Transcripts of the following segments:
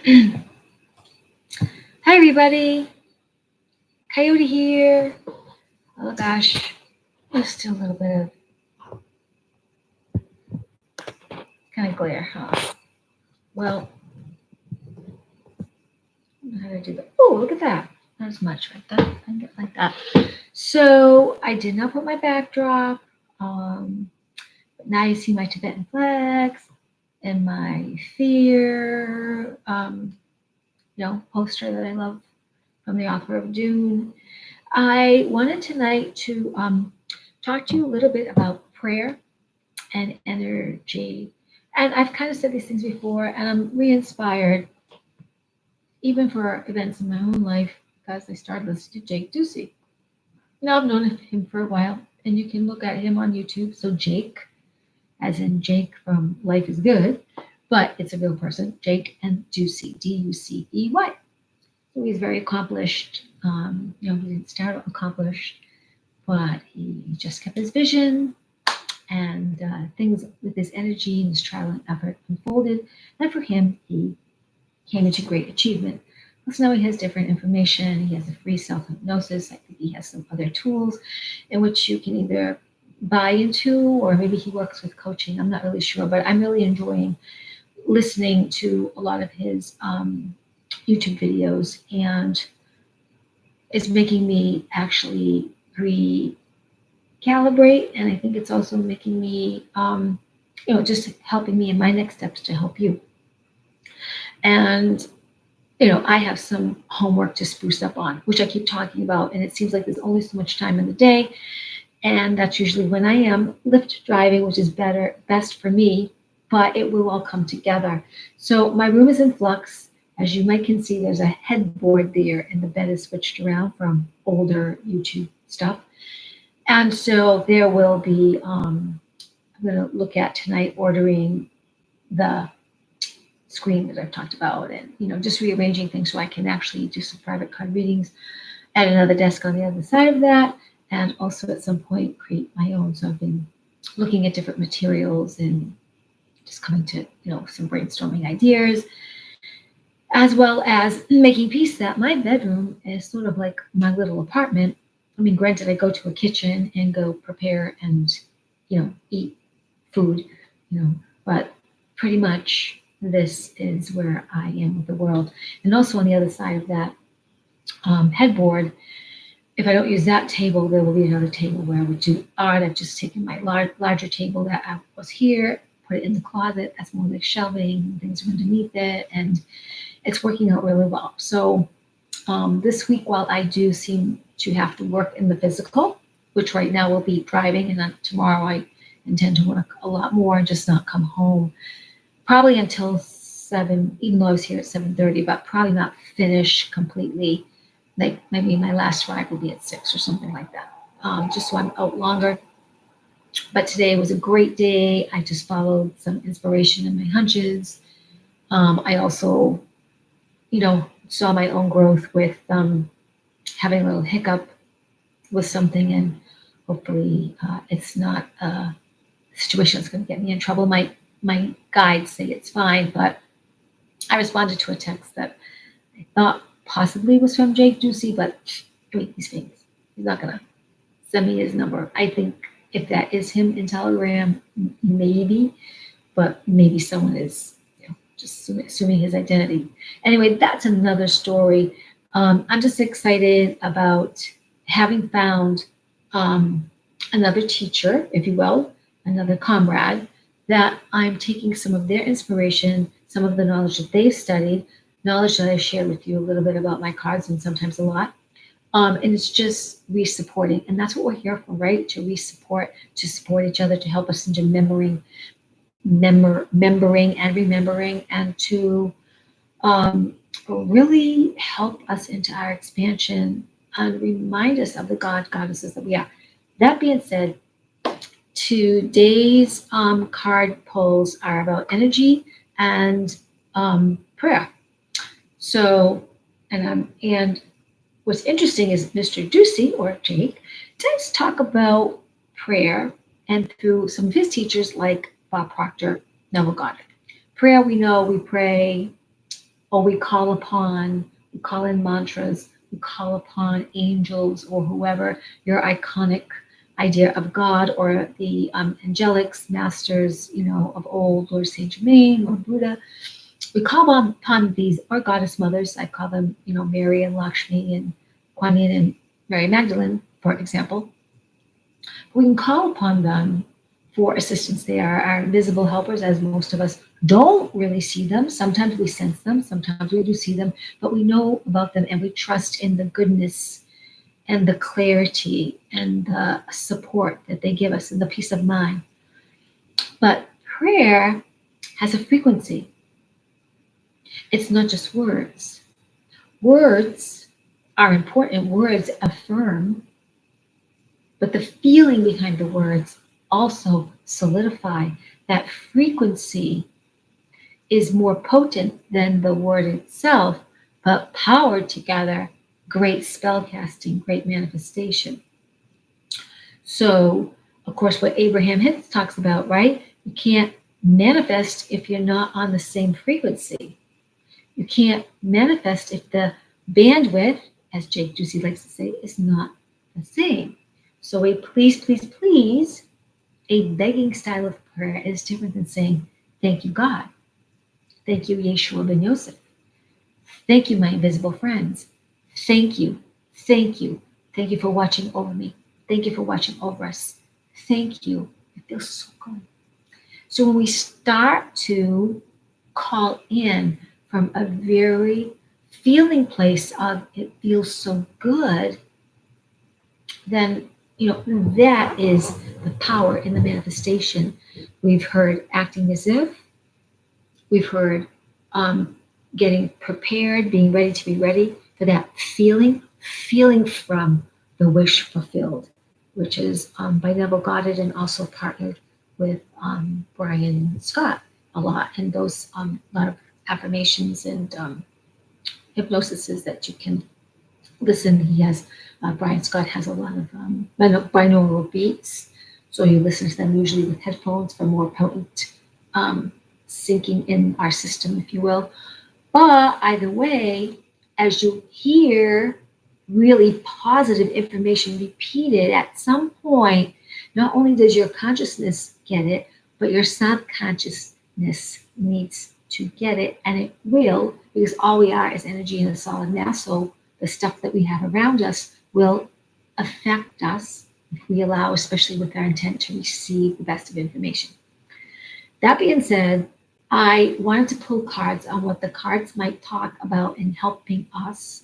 Hi, everybody. Coyote here. Oh, gosh. There's still a little bit of kind of glare, huh? Well, I don't know how to do that. Oh, look at that. Not as much right there. I can get like that. So I did not put my backdrop. But now you see my Tibetan flags and my fear, poster that I love from the author of Dune. I wanted tonight to talk to you a little bit about prayer and energy. And I've kind of said these things before, and I'm re inspired, even for events in my own life, because I started listening to Jake Ducey. Now, I've known him for a while, and you can look at him on YouTube. So, Jake, as in Jake from Life is Good, but it's a real person, Jake and Ducey, Ducey. So he's very accomplished. He didn't start accomplished, but he just kept his vision, and things with his energy and his trial and effort unfolded. And for him, he came into great achievement. So now he has different information. He has a free self hypnosis. I think he has some other tools in which you can either buy into, or maybe he works with coaching. I'm not really sure, but I'm really enjoying listening to a lot of his YouTube videos, and it's making me actually recalibrate. And I think it's also making me, just helping me in my next steps to help you. And I have some homework to spruce up on, which I keep talking about, and it seems like there's only so much time in the day, and that's usually when I am Lyft driving, which is best for me, but it will all come together. So my room is in flux. As you might can see, there's a headboard there, and the bed is switched around from older YouTube stuff. And so there will be, I'm going to look at tonight ordering the screen that I've talked about, and just rearranging things so I can actually do some private card readings at another desk on the other side of that, and also at some point create my own. So I've been looking at different materials and just coming to some brainstorming ideas, as well as making peace that my bedroom is sort of like my little apartment. I mean, granted, I go to a kitchen and go prepare and eat food, but pretty much this is where I am with the world. And also on the other side of that headboard, if I don't use that table, there will be another table where I would do art. I've just taken my larger table that was here, put it in the closet. That's more like shelving, things are underneath it, and it's working out really well. So this week, while I do seem to have to work in the physical, which right now will be driving, and then tomorrow I intend to work a lot more and just not come home probably until 7, even though I was here at 7:30, but probably not finish completely. Like maybe my last ride will be at 6 or something like that, just so I'm out longer. But today was a great day. I just followed some inspiration in my hunches. I also, saw my own growth with having a little hiccup with something, and hopefully it's not a situation that's going to get me in trouble. My guides say it's fine, but I responded to a text that I thought possibly was from Jake Ducey, but he's famous. He's not going to send me his number. I think if that is him in Telegram, maybe, but maybe someone is just assuming his identity. Anyway, that's another story. I'm just excited about having found another teacher, if you will, another comrade, that I'm taking some of their inspiration, some of the knowledge that they've studied, knowledge that I shared with you a little bit about my cards and sometimes a lot. And it's just re-supporting. And that's what we're here for, right? To re-support, to support each other, to help us into remembering and remembering, and to really help us into our expansion and remind us of the goddesses that we are. That being said, today's card pulls are about energy and prayer. So, and what's interesting is Mr. Ducey, or Jake, does talk about prayer, and through some of his teachers like Bob Proctor, Neville Goddard. Prayer, we know we pray or we call in mantras, we call upon angels or whoever your iconic idea of God or the angelics, masters, of old, Lord Saint Germain or Buddha. We call upon these, or goddess mothers. I call them, Mary and Lakshmi and Kuan Yin and Mary Magdalene, for example. We can call upon them for assistance. They are our invisible helpers, as most of us don't really see them. Sometimes we sense them, sometimes we do see them, but we know about them and we trust in the goodness and the clarity and the support that they give us and the peace of mind. But prayer has a frequency. It's not just words. Words are important. Words affirm, but the feeling behind the words also solidify. That frequency is more potent than the word itself, but powered together, great spell casting, great manifestation. So, of course, what Abraham Hicks talks about, right? You can't manifest if you're not on the same frequency. You can't manifest if the bandwidth, as Jake Ducey likes to say, is not the same. So a please, please, please, a begging style of prayer is different than saying, thank you, God. Thank you, Yeshua ben Yosef. Thank you, my invisible friends. Thank you. Thank you. Thank you for watching over me. Thank you for watching over us. Thank you. It feels so good. So when we start to call in from a very feeling place of it feels so good, then that is the power in the manifestation. We've heard acting as if, we've heard getting prepared, being ready to be ready for that feeling from the wish fulfilled, which is by Neville Goddard and also partnered with Brian Scott a lot, and those lot of affirmations and hypnosises that you can listen. He has Brian Scott has a lot of binaural beats, so you listen to them usually with headphones for more potent syncing in our system, if you will. But either way, as you hear really positive information repeated, at some point, not only does your consciousness get it, but your subconsciousness needs to get it, and it will, because all we are is energy in a solid mass. So the stuff that we have around us will affect us if we allow, especially with our intent to receive the best of information. That being said, I wanted to pull cards on what the cards might talk about in helping us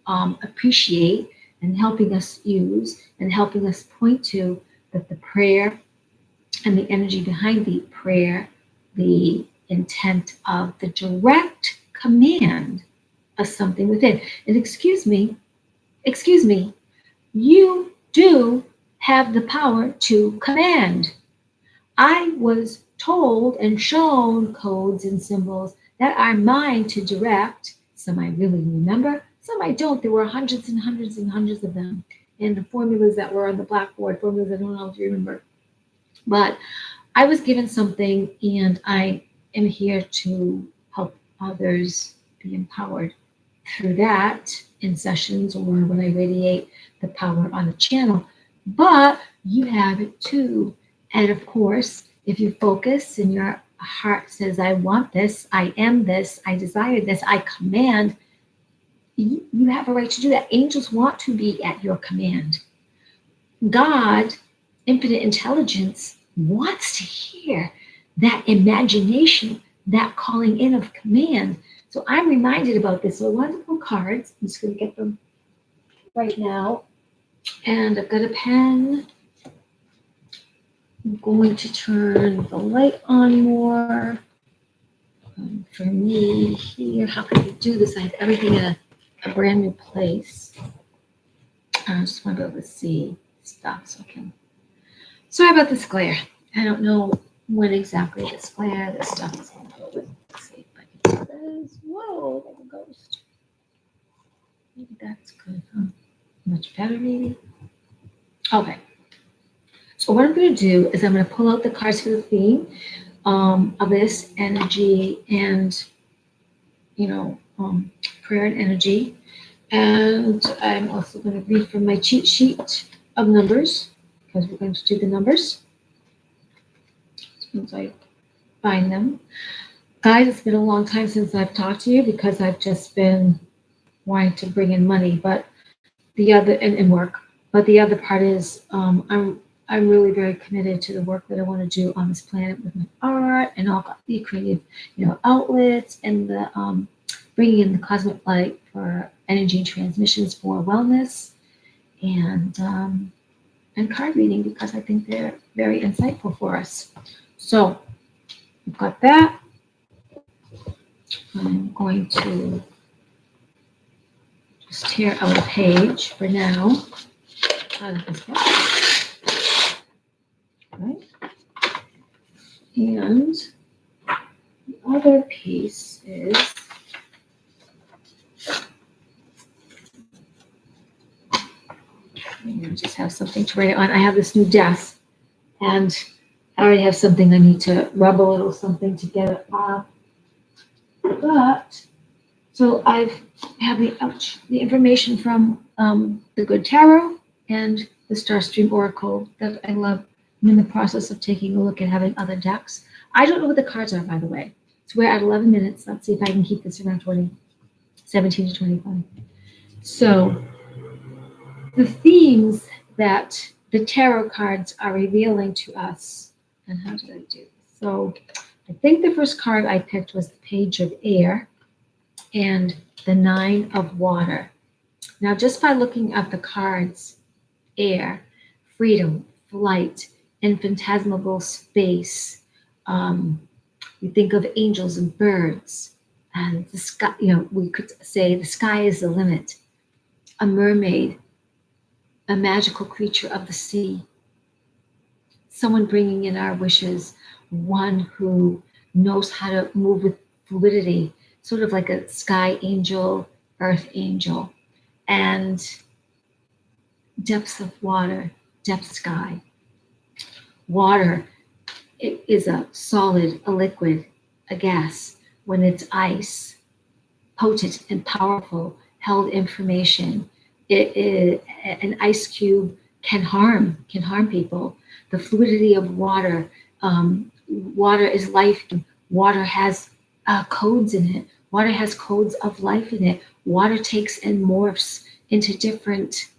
appreciate and helping us use and helping us point to that the prayer and the energy behind the prayer, the intent of the direct command of something within. And excuse me, you do have the power to command. I was told and shown codes and symbols that are mine to direct. Some I really remember, some I don't. There were hundreds and hundreds and hundreds of them. And the formulas that were on the blackboard, formulas I don't know if you remember. But I was given something, and I am here to help others be empowered through that in sessions or when I radiate the power on the channel. But you have it too. And of course, if you focus and your heart says, I want this, I am this, I desire this, I command, you have a right to do that. Angels want to be at your command. God, infinite intelligence, wants to hear that imagination, that calling in of command. So I'm reminded about this. So wonderful cards. I'm just going to get them right now. And I've got a pen. I'm going to turn the light on more. For me here, how can I do this? I have everything in a brand new place. I just want to be able to see stuff so I can. Sorry about this glare. I don't know when exactly this glare, this stuff is going to go with. Let's see if I can do this. Whoa, like a ghost. Maybe that's good, huh? Much better, maybe. Okay. So what I'm going to do is I'm going to pull out the cards for the theme of this energy and, prayer and energy. And I'm also going to read from my cheat sheet of numbers, because we're going to do the numbers once I find them. Guys, it's been a long time since I've talked to you because I've just been wanting to bring in money, but the other and work. But the other part is I'm really very committed to the work that I want to do on this planet with my art and all the creative, outlets, and the bringing in the cosmic light for energy transmissions for wellness, and card reading, because I think they're very insightful for us. So we've got that. I'm going to just tear out a page for now out of this book. Right? And the other piece is I just have something to write on. I have this new desk, and I already have something I need to rub a little something to get it off. But so I have the information from the Good Tarot and the Starstream Oracle that I love. I'm in the process of taking a look at having other decks. I don't know what the cards are, by the way. So we're at 11 minutes. Let's see if I can keep this around 17 to 25. So the themes that the tarot cards are revealing to us, and how did I do this? So I think the first card I picked was the Page of Air and the Nine of Water. Now, just by looking at the cards, air, freedom, flight, infinitesimal space, you think of angels and birds, and the sky, we could say the sky is the limit, a mermaid, a magical creature of the sea, someone bringing in our wishes, one who knows how to move with fluidity, sort of like a sky angel, earth angel, and depths of water, depth sky. Water, it is a solid, a liquid, a gas. When it's ice, potent and powerful, held information. An ice cube can harm people. The fluidity of water, water is life. Water has codes in it. Water has codes of life in it. Water takes and morphs into different,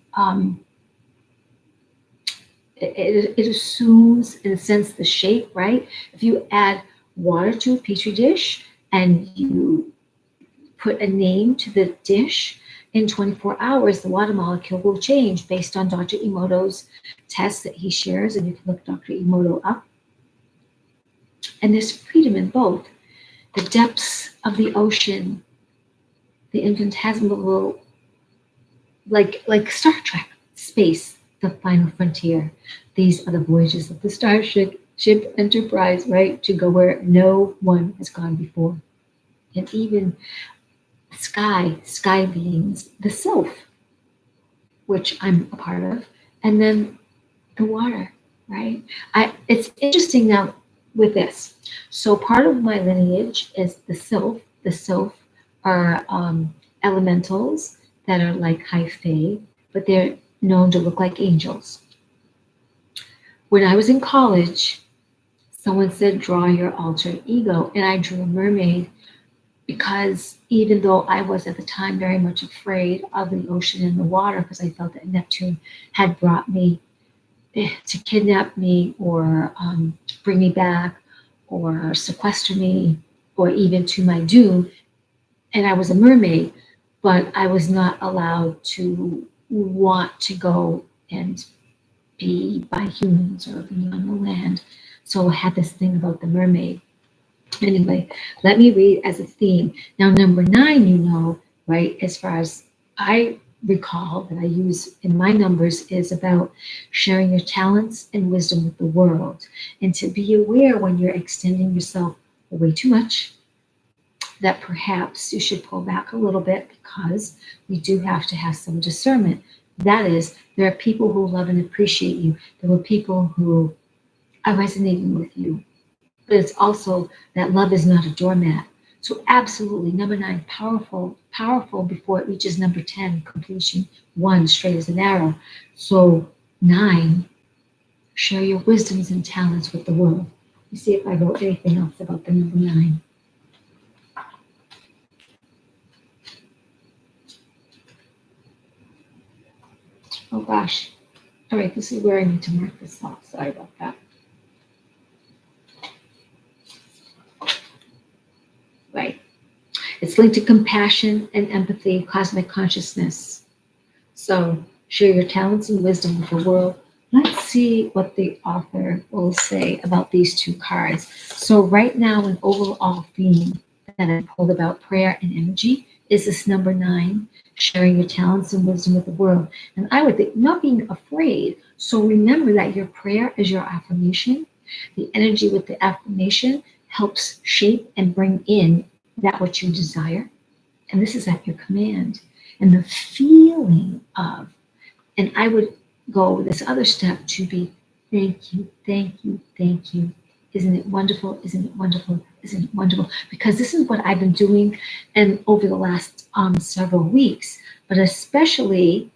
it assumes, in a sense, the shape, right? If you add water to a petri dish and you put a name to the dish, in 24 hours, the water molecule will change based on Dr. Emoto's tests that he shares, and you can look Dr. Emoto up. And there's freedom in both. The depths of the ocean, the infinitesimal, like Star Trek, space, the final frontier. These are the voyages of the Starship Enterprise, right? To go where no one has gone before. And even sky beings, the self, which I'm a part of, and then the water, right? It's interesting now with this. So part of my lineage is the self. The self are elementals that are like high fae, but they're known to look like angels. When I was in college, someone said, draw your alter ego, and I drew a mermaid, because even though I was at the time very much afraid of the ocean and the water, because I felt that Neptune had brought me to kidnap me or bring me back or sequester me or even to my doom, and I was a mermaid, but I was not allowed to want to go and be by humans or be on the land. So I had this thing about the mermaid. Anyway, let me read as a theme. Now, number 9, right, as far as I recall that I use in my numbers, is about sharing your talents and wisdom with the world, and to be aware when you're extending yourself way too much, that perhaps you should pull back a little bit, because we do have to have some discernment. That is, there are people who love and appreciate you. There are people who are resonating with you. But it's also that love is not a doormat. So absolutely, number 9, powerful, powerful before it reaches number 10, completion. 1, straight as an arrow. So 9, share your wisdoms and talents with the world. Let me see if I wrote anything else about the number 9. Oh gosh. All right, this is where I need to mark this off. Sorry about that. Right. It's linked to compassion and empathy, cosmic consciousness. So share your talents and wisdom with the world. Let's see what the author will say about these 2 cards. So right now, an overall theme that I pulled about prayer and energy is this number 9, sharing your talents and wisdom with the world. And I would think not being afraid. So remember that your prayer is your affirmation. The energy with the affirmation helps shape and bring in that which you desire. And this is at your command. And the feeling of, and I would go this other step to be, thank you, thank you, thank you. Isn't it wonderful? Isn't it wonderful? Isn't it wonderful? Because this is what I've been doing and over the last several weeks. But especially,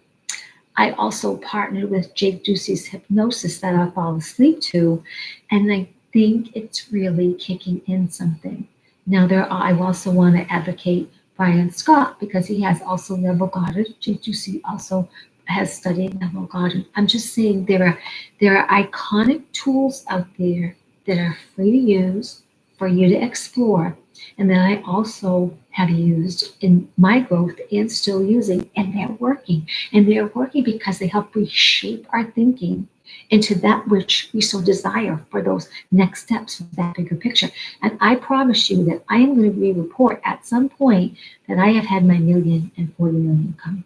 I also partnered with Jake Ducey's hypnosis that I fall asleep to. And I think it's really kicking in something. Now, I also want to advocate Brian Scott because he has also Neville Goddard. Jake Ducey also has studied Neville Goddard. I'm just saying there are iconic tools out there that are free to use for you to explore, and that I also have used in my growth and still using, and they're working. And they're working because they help reshape our thinking into that which we so desire for those next steps of that bigger picture. And I promise you that I am going to re-report at some point that I have had my 1,040 million come.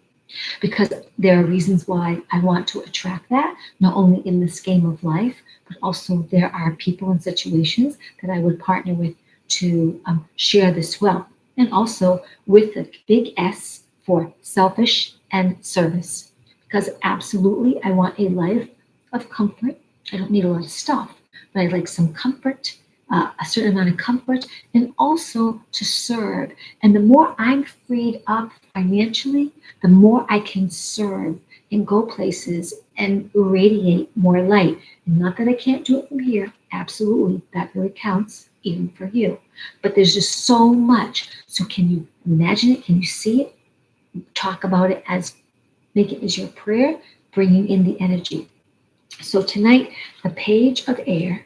Because there are reasons why I want to attract that, not only in this game of life, but also there are people and situations that I would partner with to share this wealth. And also with a big S for selfish and service. Because absolutely, I want a life of comfort. I don't need a lot of stuff, but I like some comfort, a certain amount of comfort, and also to serve. And the more I'm freed up financially, the more I can serve and go places and radiate more light. And not that I can't do it from here. Absolutely, that really counts, even for you. But there's just so much. So can you imagine it? Can you see it? Talk about it as, make it as your prayer, bringing in the energy. So tonight, the page of air.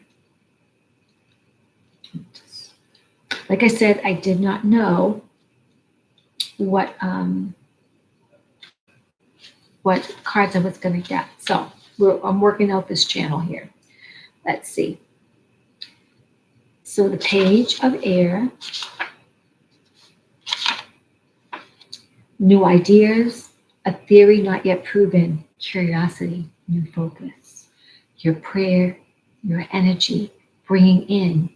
Like I said, I did not know what cards I was going to get. So I'm working out this channel here. Let's see. So the page of air, new ideas, a theory not yet proven, curiosity, new focus. Your prayer, your energy, bringing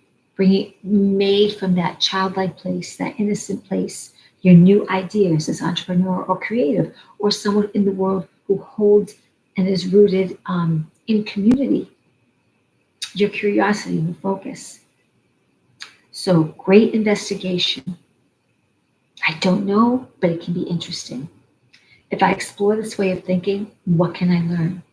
made from that childlike place, that innocent place, your new ideas as entrepreneur or creative, or someone in the world who holds and is rooted in community. Your curiosity and focus. So great investigation. I don't know, but it can be interesting. If I explore this way of thinking, what can I learn?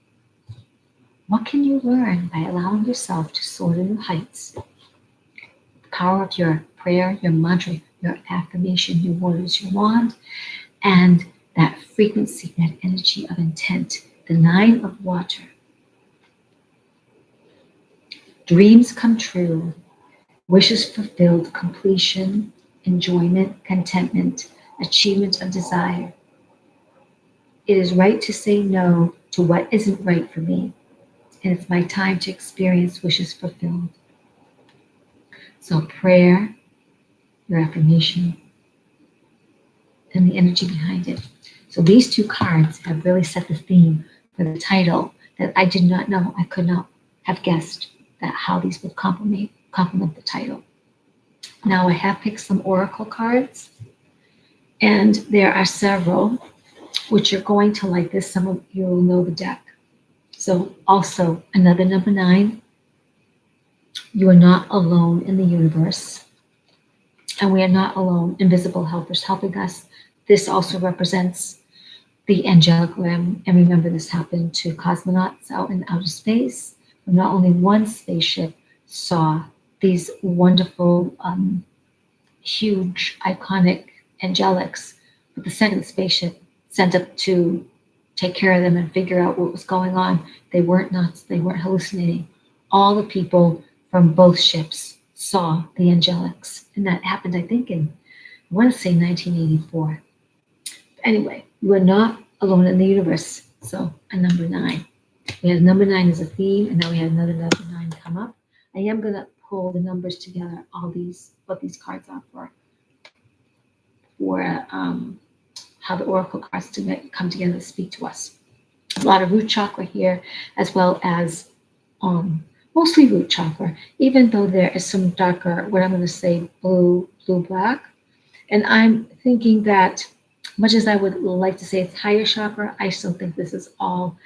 What can you learn by allowing yourself to soar to new heights? The power of your prayer, your mantra, your affirmation, your words, your wand, and that frequency, that energy of intent, the 9 of water. Dreams come true, wishes fulfilled, completion, enjoyment, contentment, achievement of desire. It is right to say no to what isn't right for me, and it's my time to experience wishes fulfilled. So prayer, your affirmation, and the energy behind it. So these 2 cards have really set the theme for the title that I did not know. I could not have guessed that how these would complement the title. Now I have picked some oracle cards, and there are several which are going to like this. Some of you will know the deck. So also another number 9. You are not alone in the universe. And we are not alone. Invisible helpers helping us. This also represents the angelic realm. And remember, this happened to cosmonauts out in outer space. Not only one spaceship saw these wonderful, huge, iconic angelics, but the second spaceship sent up to take care of them and figure out what was going on. They weren't nuts. They weren't hallucinating. All the people from both ships saw the angelics. And that happened, I think, I want to say 1984. Anyway, we're not alone in the universe. So a number 9. We had number 9 as a theme, and now we had another number 9 come up. I am going to pull the numbers together, what these cards are for how the oracle cards to come together to speak to us. A lot of root chakra here, as well as mostly root chakra, even though there is some darker, what I'm going to say, blue-black. And I'm thinking that much as I would like to say it's higher chakra, I still think this is all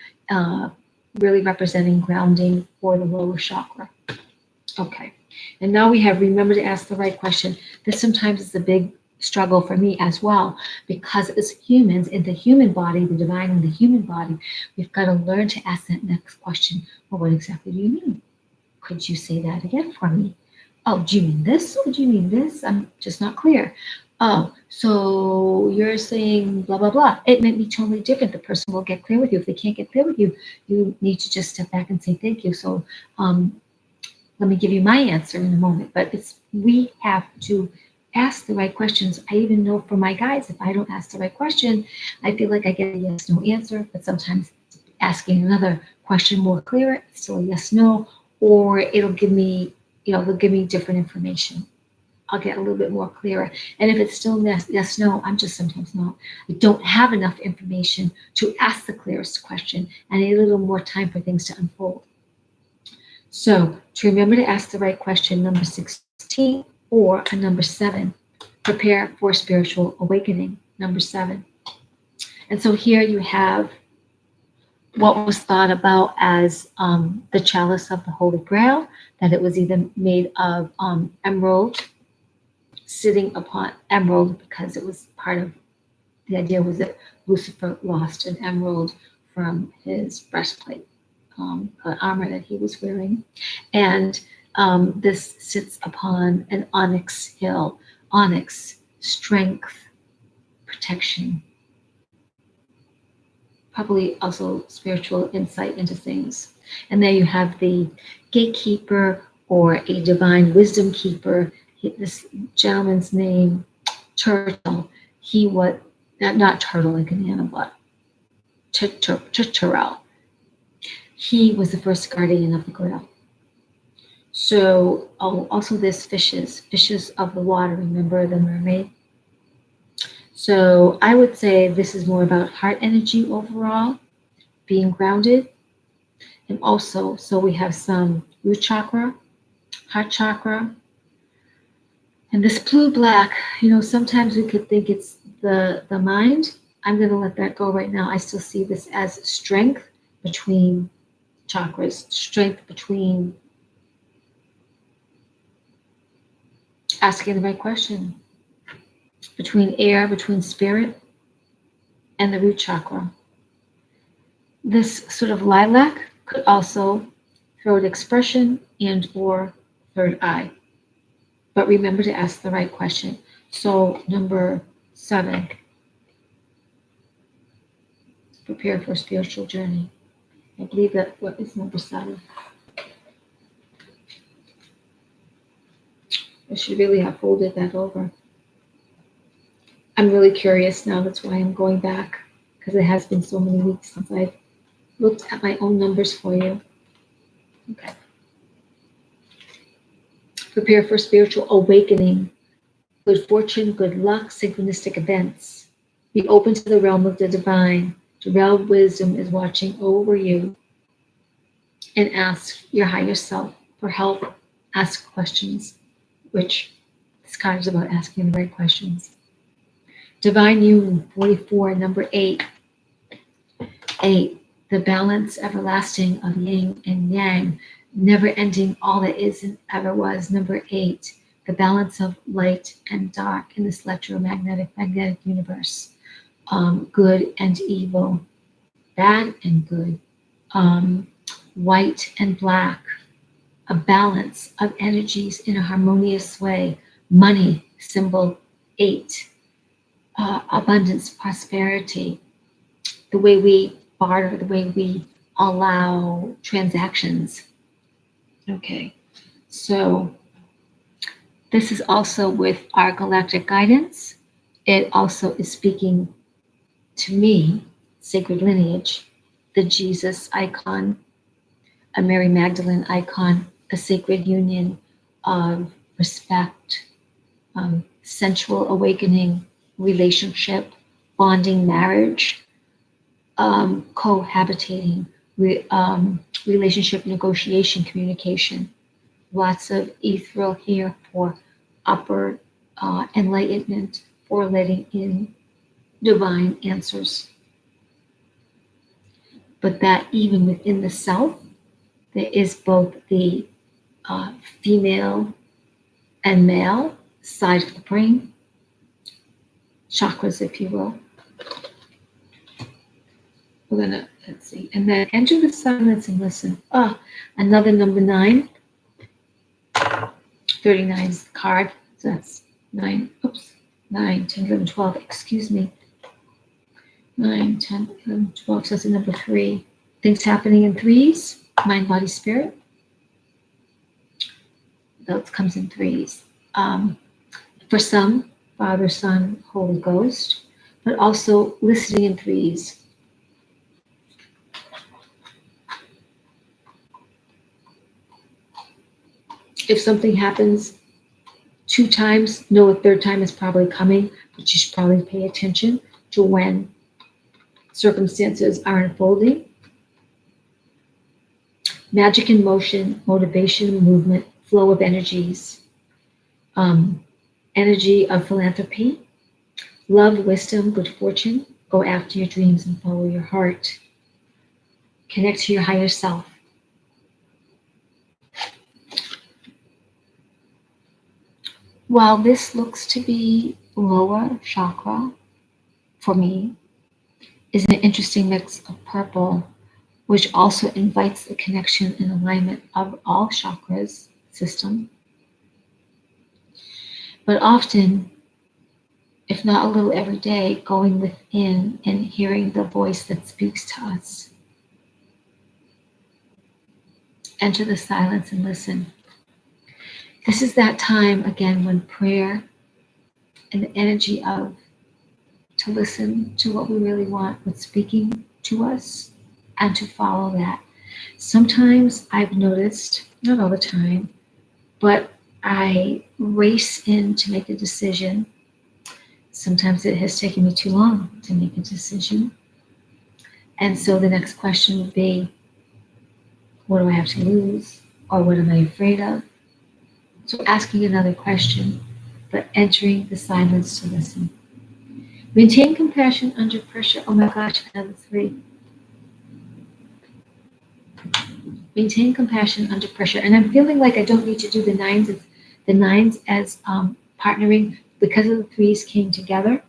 really representing grounding for the lower chakra. Okay. And now we have remember to ask the right question. This sometimes is a big struggle for me as well, because as humans, in the human body, the divine in the human body, we've got to learn to ask that next question. Well, what exactly do you mean? Could you say that again for me? Oh, do you mean this or do you mean this? I'm just not clear. Oh, so you're saying blah, blah, blah. It may be totally different. The person will get clear with you. If they can't get clear with you, you need to just step back and say thank you. So let me give you my answer in a moment. But we have to ask the right questions. I even know for my guys, if I don't ask the right question, I feel like I get a yes, no answer. But sometimes asking another question more clear, it's still a yes, no, or it'll give me, they'll give me different information. I'll get a little bit more clearer. And if it's still yes, no, I'm just sometimes not. I don't have enough information to ask the clearest question, and I need a little more time for things to unfold. So to remember to ask the right question, number 16 or a number 7, prepare for spiritual awakening, number 7. And so here you have what was thought about as the chalice of the Holy Grail, that it was either made of emerald, sitting upon emerald, because it was part of the idea was that Lucifer lost an emerald from his breastplate, armor that he was wearing. And this sits upon an onyx hill. Onyx, strength, protection, probably also spiritual insight into things. And there you have the gatekeeper or a divine wisdom keeper. This gentleman's name, Turtle. He was not turtle like an animal, but Turturel. He was the first guardian of the Grail. So also there's fishes of the water. Remember the mermaid? So I would say this is more about heart energy overall, being grounded. And also, so we have some root chakra, heart chakra. And this blue-black, sometimes we could think it's the mind. I'm going to let that go right now. I still see this as strength between chakras, strength between asking the right question, between air, between spirit, and the root chakra. This sort of lilac could also throat expression and or third eye. But remember to ask the right question. So number 7, prepare for a spiritual journey. I believe that what is number 7? I should really have folded that over. I'm really curious now. That's why I'm going back, because it has been so many weeks since I've looked at my own numbers for you. Okay. Prepare for spiritual awakening. Good fortune, good luck, synchronistic events. Be open to the realm of the divine. The realm of wisdom is watching over you. And ask your higher self for help. Ask questions, which this card is about asking the right questions. Divine union, 44, number 8. 8, the balance everlasting of yin and yang, never ending all that is and ever was. Number 8, the balance of light and dark in this electromagnetic magnetic universe, good and evil, bad and good, white and black, a balance of energies in a harmonious way. Money, symbol 8, abundance, prosperity, the way we barter, the way we allow transactions. Okay, so this is also with our galactic guidance. It also is speaking to me, sacred lineage, the Jesus icon, a Mary Magdalene icon, a sacred union of respect, sensual awakening, relationship, bonding, marriage, cohabitating, relationship, negotiation, communication. Lots of ethereal here for upper enlightenment, for letting in divine answers. But that even within the self, there is both the female and male side of the brain, chakras, if you will. We're gonna, let's see, and then enter the silence and listen. Another number 9. 39 is the card, so that's 9, 9, 10, 11, 12, excuse me. 9, 10, 11, 12, so that's the number 3. Things happening in 3s, mind, body, spirit. That comes in 3s. For some, Father, Son, Holy Ghost, but also listening in 3s. If something happens 2 times, know a 3rd time is probably coming, but you should probably pay attention to when circumstances are unfolding. Magic in motion, motivation, movement, flow of energies, energy of philanthropy, love, wisdom, good fortune. Go after your dreams and follow your heart. Connect to your higher self. While this looks to be lower chakra for me, is an interesting mix of purple, which also invites the connection and alignment of all chakras system. But often, if not a little every day, going within and hearing the voice that speaks to us. Enter the silence and listen. This is that time, again, when prayer and the energy of to listen to what we really want, what's speaking to us, and to follow that. Sometimes I've noticed, not all the time, but I race in to make a decision. Sometimes it has taken me too long to make a decision. And so the next question would be, what do I have to lose? Or what am I afraid of? So asking another question, but entering the silence to listen. Maintain compassion under pressure. Oh my gosh, another 3. Maintain compassion under pressure. And I'm feeling like I don't need to do the 9s. The 9s as partnering because of the 3s came together.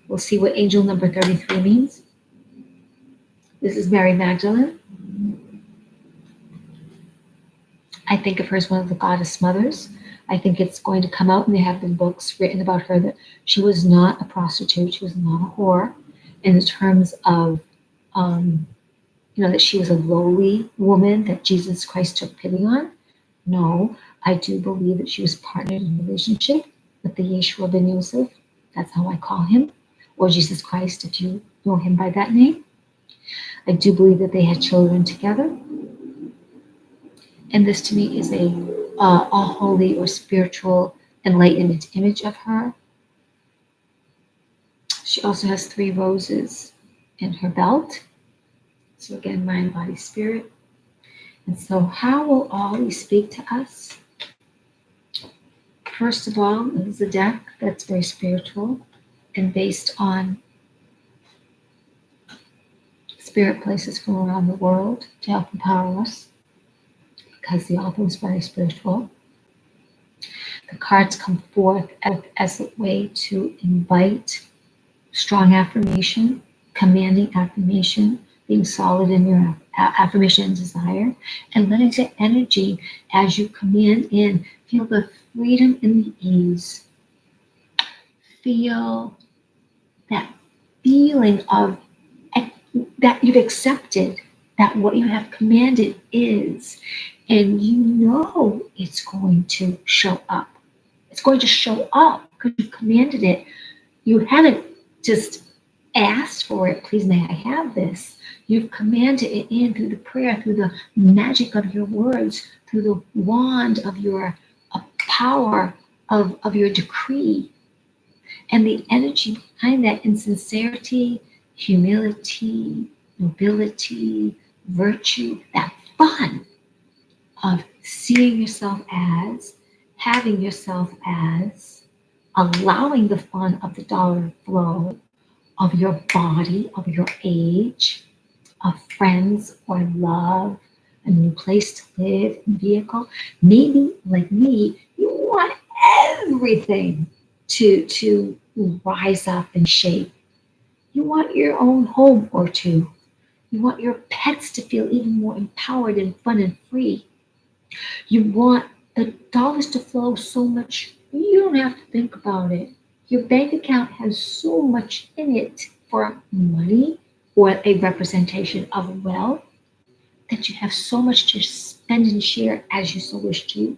We'll see what angel number 33 means. This is Mary Magdalene. I think of her as one of the goddess mothers. I think it's going to come out, and there have been books written about her that she was not a prostitute, she was not a whore, in terms of, that she was a lowly woman that Jesus Christ took pity on. No, I do believe that she was partnered in a relationship with the Yeshua ben Yosef. That's how I call him, or Jesus Christ, if you know him by that name. I do believe that they had children together. And this to me is a holy or spiritual enlightenment image of her. She also has 3 roses in her belt. So again, mind, body, spirit. And so how will all these speak to us? First of all, it is a deck that's very spiritual and based on spirit places from around the world to help empower us, because the author is very spiritual. The cards come forth as a way to invite strong affirmation, commanding affirmation, being solid in your affirmation and desire, and letting the energy as you command in, feel the freedom and the ease. Feel that feeling of that you've accepted that what you have commanded is, and you know it's going to show up. It's going to show up because you've commanded it. You haven't just asked for it, please may I have this. You've commanded it in through the prayer, through the magic of your words, through the wand of your power of your decree. And the energy behind that in sincerity, humility, nobility, virtue, that fun of seeing yourself as, having yourself as, allowing the fun of the dollar flow, of your body, of your age, of friends or love, a new place to live, vehicle. Maybe, like me, you want everything to rise up and shape. You want your own home or two. You want your pets to feel even more empowered and fun and free. You want the dollars to flow so much you don't have to think about it. Your bank account has so much in it for money or a representation of wealth that you have so much to spend and share as you so wish to.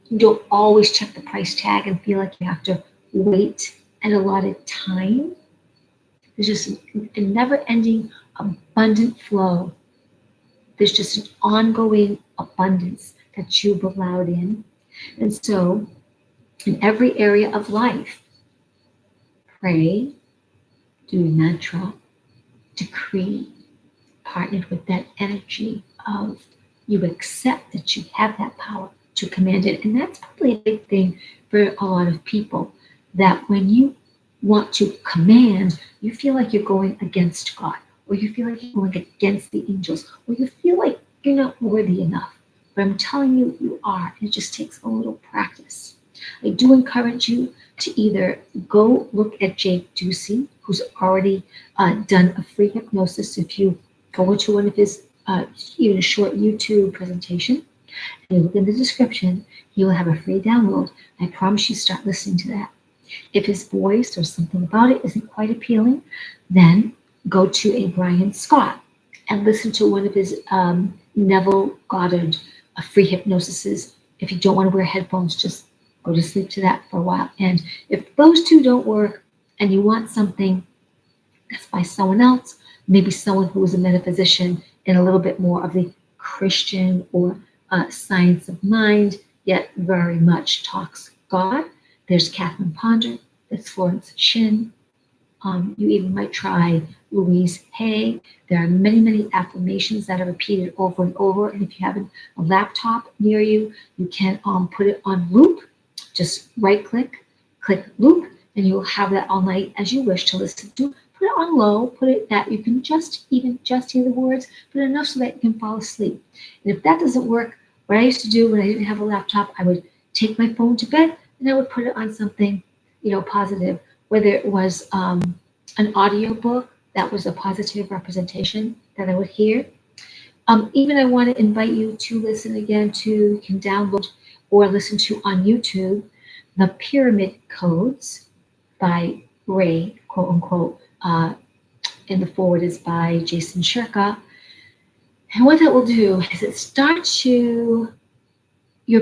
You don't always check the price tag and feel like you have to wait an allotted time. There's just a never-ending abundant flow. There's just an ongoing abundance that you've allowed in. And so, in every area of life, pray, do a mantra, decree, partnered with that energy of you accept that you have that power to command it. And that's probably a big thing for a lot of people, that when you want to command, you feel like you're going against God, or you feel like you're going against the angels, or you feel like you're not worthy enough. But I'm telling you, you are. And it just takes a little practice. I do encourage you to either go look at Jake Ducey, who's already done a free hypnosis. If you go into one of his even a short YouTube presentation, and you look in the description, he will have a free download. I promise you, start listening to that. If his voice or something about it isn't quite appealing, then go to a Brian Scott and listen to one of his Neville Goddard free hypnosises. If you don't want to wear headphones, just go to sleep to that for a while. And if those two don't work and you want something that's by someone else, maybe someone who is a metaphysician in a little bit more of the Christian or science of mind, yet very much talks God, there's Catherine Ponder, there's Florence Shin. You even might try Louise Hay. There are many, many affirmations that are repeated over and over. And if you have a laptop near you, you can put it on loop. Just right click loop, and you'll have that all night as you wish to listen to. Put it on low, put it that you can just hear the words, but enough so that you can fall asleep. And if that doesn't work, what I used to do when I didn't have a laptop, I would take my phone to bed and I would put it on something, positive, whether it was an audio book that was a positive representation that I would hear. Even I want to invite you to listen again to, you can download or listen to on YouTube, The Pyramid Codes by Ray, quote unquote, and the forward is by Jason Shirka. And what that will do is it starts your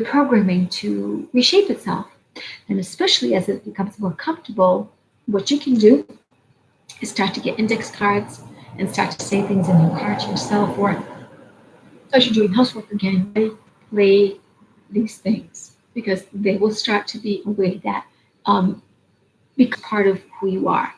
programming to reshape itself. And especially as it becomes more comfortable, what you can do is start to get index cards and start to say things in your heart to yourself, or as you're doing housework again, play these things, because they will start to be a way that become part of who you are.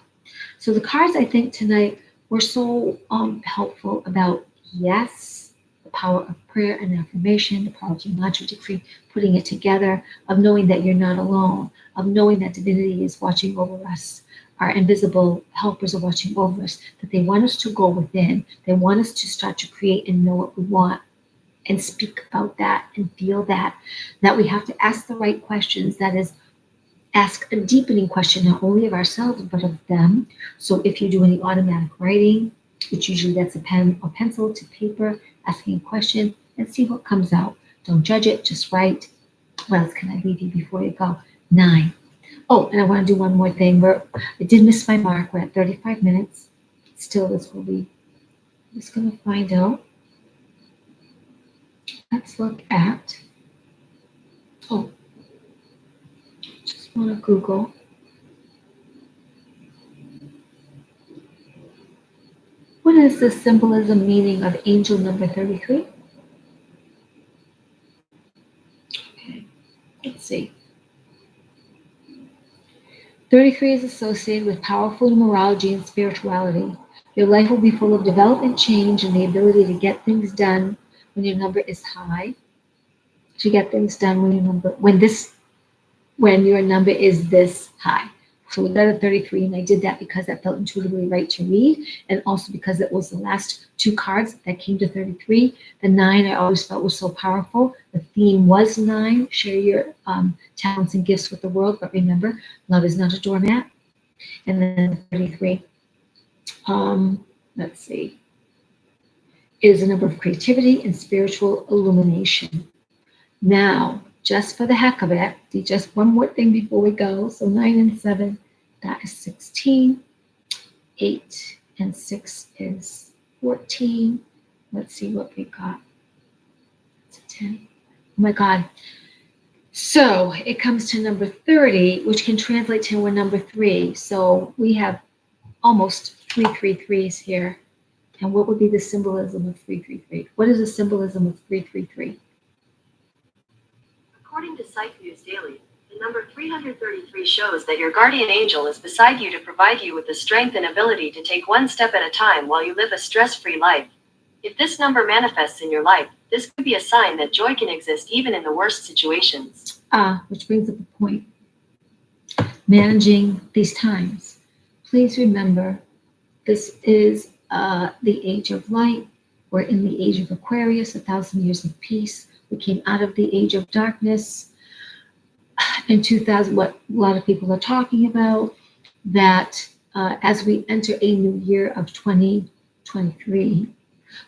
So the cards, I think, tonight were so helpful about, yes, the power of prayer and affirmation, the power of your mantra decree, putting it together, of knowing that you're not alone, of knowing that divinity is watching over us. Our invisible helpers are watching over us, that they want us to go within. They want us to start to create and know what we want. and speak about that and feel that we have to ask the right questions. That is, ask a deepening question, not only of ourselves, but of them. So if you do any automatic writing, which usually that's a pen or pencil to paper, asking a question and see what comes out. Don't judge it, just write. What else can I leave you before you go? 9. Oh, and I want to do one more thing. I did miss my mark. We're at 35 minutes. Still, this will be, I'm just going to find out. Let's look at, just want to Google. What is the symbolism meaning of angel number 33? Okay, let's see. 33 is associated with powerful numerology and spirituality. Your life will be full of development, change, and the ability to get things done when your number is high. To get things done when your number is this high. So we got a 33, and I did that because that felt intuitively right to read, and also because it was the last 2 cards that came to 33. The 9 I always felt was so powerful. The theme was 9. Share your talents and gifts with the world, but remember, love is not a doormat. And then 33, let's see, is a number of creativity and spiritual illumination. Now, just for the heck of it, do just one more thing before we go. So 9 and 7, that is 16. 8 and 6 is 14. Let's see what we got. It's a 10. Oh my God. So it comes to number 30, which can translate to a number 3. So we have almost 3 3s here. And what would be the symbolism of 333? What is the symbolism of 333? According to Psych News Daily, the number 333 shows that your guardian angel is beside you to provide you with the strength and ability to take one step at a time while you live a stress-free life. If this number manifests in your life, this could be a sign that joy can exist even in the worst situations. Which brings up a point. Managing these times. Please remember, this is the age of light. We're in the age of Aquarius, 1,000 years of peace. We came out of the age of darkness in 2000, what a lot of people are talking about, that as we enter a new year of 2023,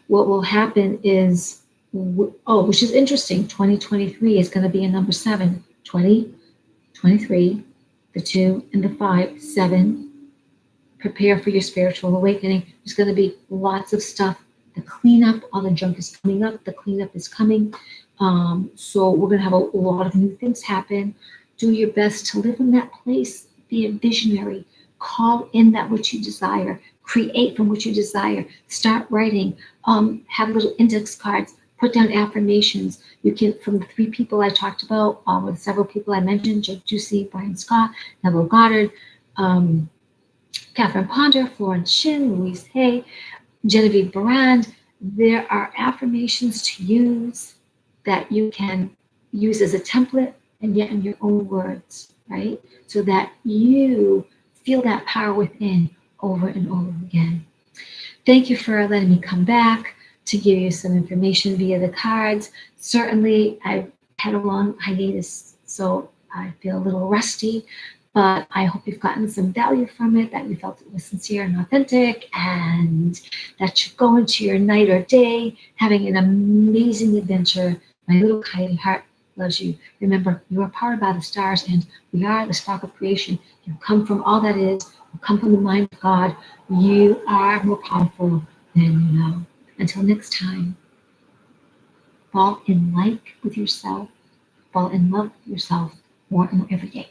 what will happen is, which is interesting, 2023 is going to be a number 7, 20, 23, the 2 and the 5, 7. Prepare for your spiritual awakening. There's going to be lots of stuff. The cleanup, all the junk is coming up. The cleanup is coming. So we're going to have a lot of new things happen. Do your best to live in that place. Be a visionary. Call in that which you desire. Create from what you desire. Start writing. Have little index cards. Put down affirmations. You can, from the 3 people I talked about, with several people I mentioned, Jake Ducey, Brian Scott, Neville Goddard, Catherine Ponder, Florence Shin, Louise Hay, Genevieve Barand. There are affirmations to use that you can use as a template and yet in your own words, right? So that you feel that power within over and over again. Thank you for letting me come back to give you some information via the cards. Certainly, I've had a long hiatus, so I feel a little rusty, but I hope you've gotten some value from it, that you felt it was sincere and authentic, and that you go into your night or day having an amazing adventure. My little kitty heart loves you. Remember, you are powered by the stars, and we are the spark of creation. You come from all that is. You come from the mind of God. You are more powerful than you know. Until next time, fall in like with yourself. Fall in love with yourself more and more every day.